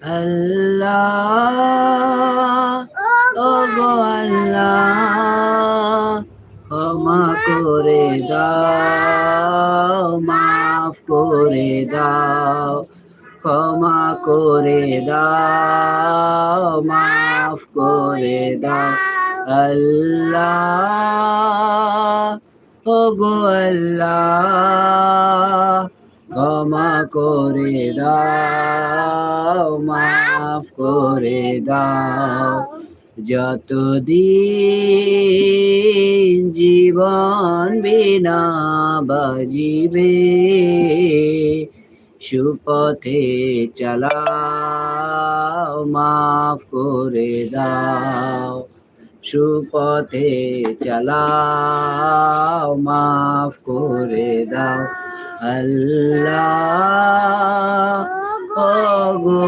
আল্লাহ ওগো আল্লাহ ক্ষমা করে দাও মাফ করে দাও ক্ষমা করে দাও মাফ করে দাও আল্লাহ ওগো আল্লাহ ক্ষমা করে দাও মাফ করে দাও যতদিন জীবন বিনা বাজিবে সুপথে চালাও মাফ করে দাও সুপথে চালাও মাফ করে দাও আল্লাহ ওগো